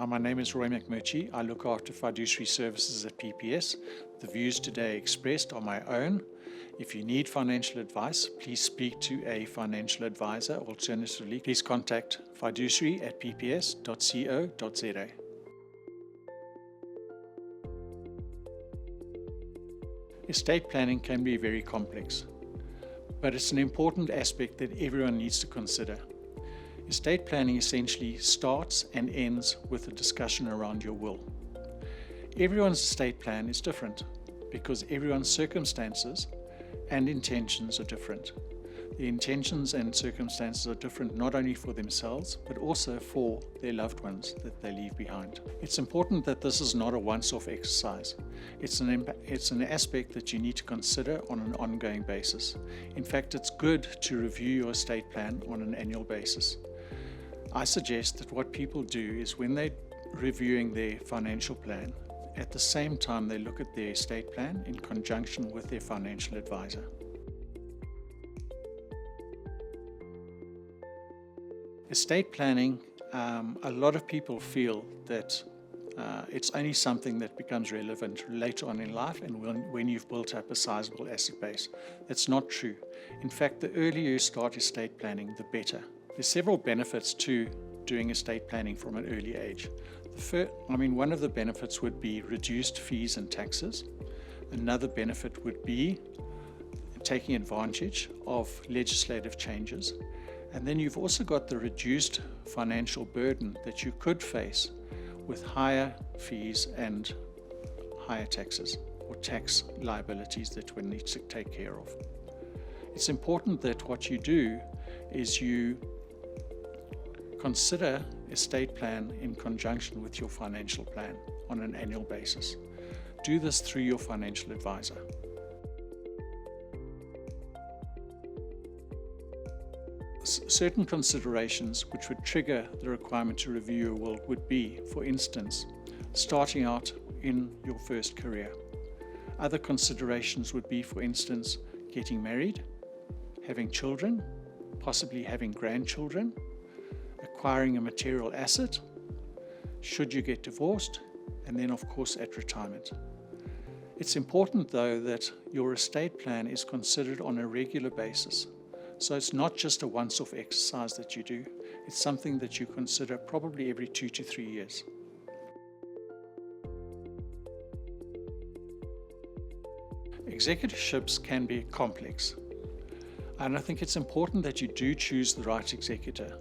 My name is Roy McMurchie. I look after fiduciary services at PPS. The views today expressed are my own. If you need financial advice, please speak to a financial advisor. Alternatively, please contact fiduciary@pps.co.za. Estate planning can be very complex, but it's an important aspect that everyone needs to consider. Estate planning essentially starts and ends with a discussion around your will. Everyone's estate plan is different because everyone's circumstances and intentions are different. The intentions and circumstances are different not only for themselves, but also for their loved ones that they leave behind. It's important that this is not a once-off exercise. It's an aspect that you need to consider on an ongoing basis. In fact, it's good to review your estate plan on an annual basis. I suggest that what people do is when they're reviewing their financial plan, at the same time they look at their estate plan in conjunction with their financial advisor. Estate planning, a lot of people feel that it's only something that becomes relevant later on in life and when you've built up a sizable asset base. That's not true. In fact, the earlier you start estate planning, the better. There's several benefits to doing estate planning from an early age. One of the benefits would be reduced fees and taxes. Another benefit would be taking advantage of legislative changes. And then you've also got the reduced financial burden that you could face with higher fees and higher taxes or tax liabilities that one needs to take care of. It's important that what you do is you consider estate plan in conjunction with your financial plan on an annual basis. Do this through your financial advisor. Certain considerations which would trigger the requirement to review your will would be, for instance, starting out in your first career. Other considerations would be, for instance, getting married, having children, possibly having grandchildren, acquiring a material asset, should you get divorced, and then of course at retirement. It's important though that your estate plan is considered on a regular basis. So it's not just a once-off exercise that you do, it's something that you consider probably every 2 to 3 years. Executorships can be complex, and I think it's important that you do choose the right executor.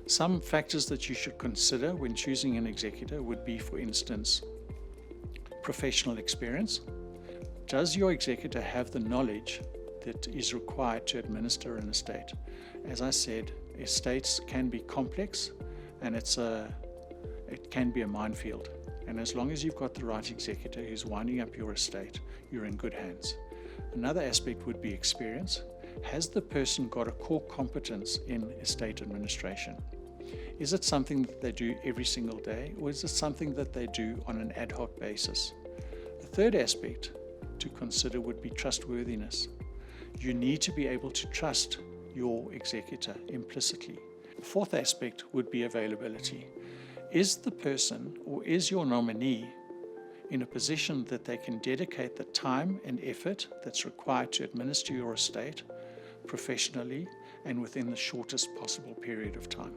Some factors that you should consider when choosing an executor would be, for instance, professional experience. Does your executor have the knowledge that is required to administer an estate? As I said, estates can be complex and it can be a minefield. And as long as you've got the right executor who's winding up your estate, you're in good hands. Another aspect would be experience. Has the person got a core competence in estate administration? Is it something that they do every single day, or is it something that they do on an ad hoc basis? The third aspect to consider would be trustworthiness. You need to be able to trust your executor implicitly. The fourth aspect would be availability. Is the person or is your nominee in a position that they can dedicate the time and effort that's required to administer your estate professionally and within the shortest possible period of time?